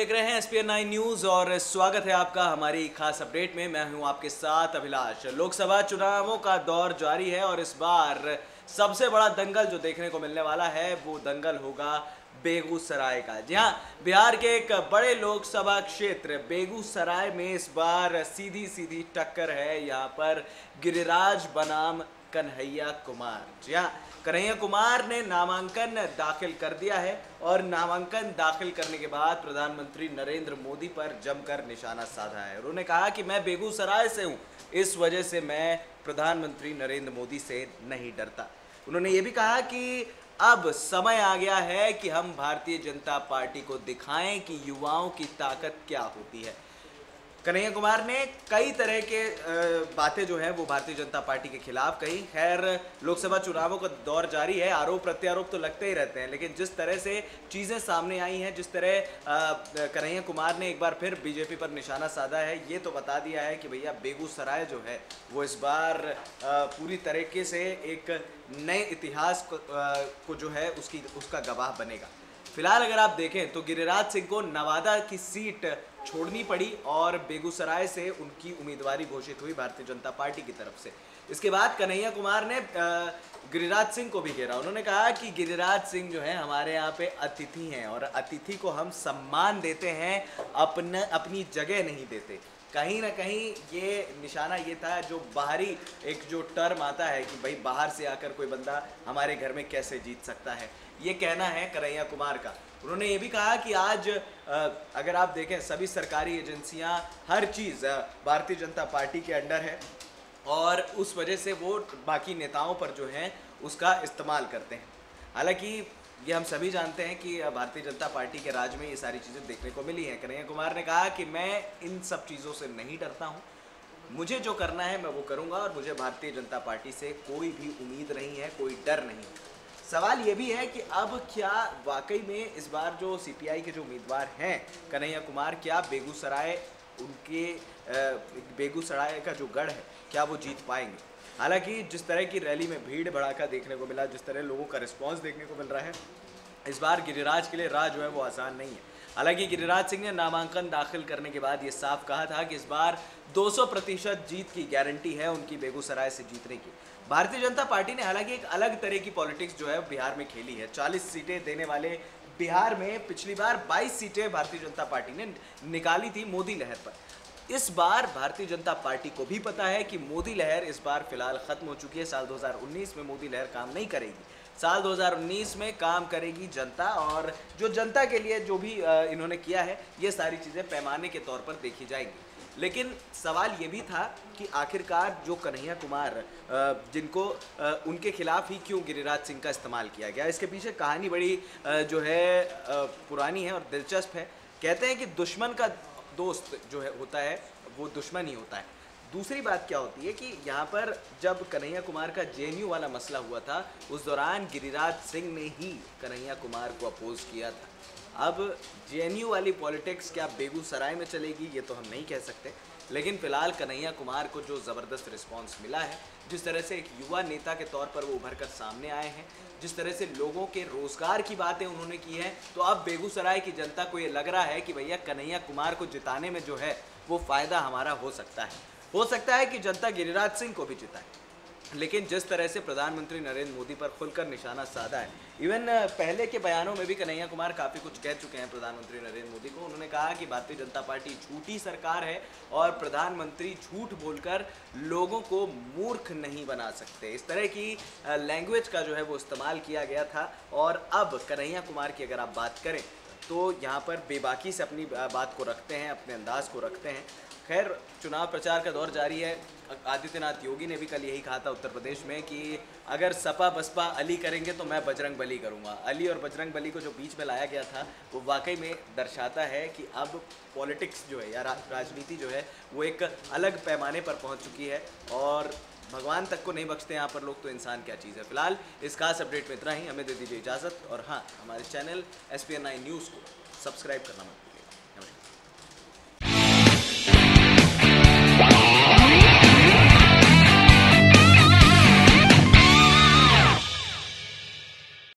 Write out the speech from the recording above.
देख रहे हैं SPN9 न्यूज़ और स्वागत है आपका हमारी खास अपडेट में। मैं हूं आपके साथ अभिलाष। लोकसभा चुनावों का दौर जारी है और इस बार सबसे बड़ा दंगल जो देखने को मिलने वाला है वो दंगल होगा बेगूसराय का। जी हाँ, बिहार के एक बड़े लोकसभा क्षेत्र बेगूसराय में इस बार सीधी सीधी टक्कर है। यहाँ पर गिरिराज बनाम कन्हैया कुमार। जी हाँ, कन्हैया कुमार ने नामांकन दाखिल कर दिया है और नामांकन दाखिल करने के बाद प्रधानमंत्री नरेंद्र मोदी पर जमकर निशाना साधा है। उन्होंने कहा कि मैं बेगूसराय से हूं, इस वजह से मैं प्रधानमंत्री नरेंद्र मोदी से नहीं डरता। उन्होंने ये भी कहा कि अब समय आ गया है कि हम भारतीय जनता पार्टी को दिखाएं कि युवाओं की ताकत क्या होती है। कन्हैया कुमार ने कई तरह के बातें जो है वो भारतीय जनता पार्टी के खिलाफ कही। खैर, लोकसभा चुनावों का दौर जारी है, आरोप प्रत्यारोप तो लगते ही रहते हैं, लेकिन जिस तरह से चीज़ें सामने आई हैं, जिस तरह कन्हैया कुमार ने एक बार फिर बीजेपी पर निशाना साधा है, ये तो बता दिया है कि भैया बेगूसराय जो है वो इस बार पूरी तरीके से एक नए इतिहास को जो है उसका गवाह बनेगा। फिलहाल अगर आप देखें तो गिरिराज सिंह को नवादा की सीट छोड़नी पड़ी और बेगूसराय से उनकी उम्मीदवारी घोषित हुई भारतीय जनता पार्टी की तरफ से। इसके बाद कन्हैया कुमार ने गिरिराज सिंह को भी घेरा। उन्होंने कहा कि गिरिराज सिंह जो है हमारे यहाँ पे अतिथि हैं और अतिथि को हम सम्मान देते हैं, अपनी जगह नहीं देते। कहीं ना कहीं ये निशाना ये था, जो बाहरी एक जो टर्म आता है कि भाई बाहर से आकर कोई बंदा हमारे घर में कैसे जीत सकता है, ये कहना है कन्हैया कुमार का। उन्होंने ये भी कहा कि आज अगर आप देखें सभी सरकारी एजेंसियां, हर चीज़ भारतीय जनता पार्टी के अंडर है और उस वजह से वो बाकी नेताओं पर जो है उसका इस्तेमाल करते हैं। हालांकि ये हम सभी जानते हैं कि भारतीय जनता पार्टी के राज में ये सारी चीज़ें देखने को मिली हैं। कन्हैया कुमार ने कहा कि मैं इन सब चीज़ों से नहीं डरता हूँ, मुझे जो करना है मैं वो करूँगा और मुझे भारतीय जनता पार्टी से कोई भी उम्मीद नहीं है, कोई डर नहीं है। सवाल ये भी है कि अब क्या वाकई में इस बार जो CPI के जो उम्मीदवार हैं कन्हैया कुमार, क्या बेगूसराय का जो गढ़ है क्या वो जीत पाएंगे। हालांकि जिस तरह की रैली में भीड़ भड़ाका देखने को मिला, जिस तरह लोगों का रिस्पांस देखने को मिल रहा है, इस बार गिरिराज के लिए राह जो है वो आसान नहीं है। हालांकि गिरिराज सिंह ने नामांकन दाखिल करने के बाद ये साफ कहा था कि इस बार 200% जीत की गारंटी है उनकी बेगूसराय से जीतने की। भारतीय जनता पार्टी ने हालांकि एक अलग तरह की पॉलिटिक्स जो है बिहार में खेली है। 40 सीटें देने वाले बिहार में पिछली बार 22 सीटें भारतीय जनता पार्टी ने निकाली थी मोदी लहर पर। इस बार भारतीय जनता पार्टी को भी पता है कि मोदी लहर इस बार फिलहाल खत्म हो चुकी है। साल 2019 में मोदी लहर काम नहीं करेगी, साल 2019 में काम करेगी जनता, और जो जनता के लिए जो भी इन्होंने किया है ये सारी चीज़ें पैमाने के तौर पर देखी जाएंगी। लेकिन सवाल ये भी था कि आखिरकार जो कन्हैया कुमार जिनको उनके खिलाफ ही क्यों गिरिराज सिंह का इस्तेमाल किया गया, इसके पीछे कहानी बड़ी जो है पुरानी है और दिलचस्प है। कहते हैं कि दुश्मन का दोस्त जो है होता है वो दुश्मन ही होता है। दूसरी बात क्या होती है कि यहाँ पर जब कन्हैया कुमार का JNU वाला मसला हुआ था, उस दौरान गिरिराज सिंह ने ही कन्हैया कुमार को अपोज किया था। अब JNU वाली पॉलिटिक्स क्या बेगूसराय में चलेगी ये तो हम नहीं कह सकते, लेकिन फिलहाल कन्हैया कुमार को जो ज़बरदस्त रिस्पांस मिला है, जिस तरह से एक युवा नेता के तौर पर वो उभर कर सामने आए हैं, जिस तरह से लोगों के रोज़गार की बातें उन्होंने की हैं, तो अब बेगूसराय की जनता को ये लग रहा है कि भैया कन्हैया कुमार को जिताने में जो है वो फ़ायदा हमारा हो सकता है कि जनता गिरिराज सिंह को भी जिताए। लेकिन जिस तरह से प्रधानमंत्री नरेंद्र मोदी पर खुलकर निशाना साधा है, इवन पहले के बयानों में भी कन्हैया कुमार काफ़ी कुछ कह चुके हैं प्रधानमंत्री नरेंद्र मोदी को। उन्होंने कहा कि भारतीय जनता पार्टी झूठी सरकार है और प्रधानमंत्री झूठ बोलकर लोगों को मूर्ख नहीं बना सकते। इस तरह की लैंग्वेज का जो है वो इस्तेमाल किया गया था। और अब कन्हैया कुमार की अगर आप बात करें तो यहाँ पर बेबाकी से अपनी बात को रखते हैं, अपने अंदाज को रखते हैं। खैर, चुनाव प्रचार का दौर जारी है। आदित्यनाथ योगी ने भी कल यही कहा था उत्तर प्रदेश में कि अगर सपा बसपा अली करेंगे तो मैं बजरंग बली करूंगा। अली और बजरंग बली को जो बीच में लाया गया था वो वाकई में दर्शाता है कि अब पॉलिटिक्स जो है या राजनीति जो है वो एक अलग पैमाने पर पहुंच चुकी है और भगवान तक को नहीं बख्शते यहाँ पर लोग, तो इंसान क्या चीज़ है। फिलहाल इस खास अपडेट में इतना ही, हमें दे दीजिए इजाज़त और हाँ, हमारे चैनल SPN9 न्यूज़ को सब्सक्राइब करना मत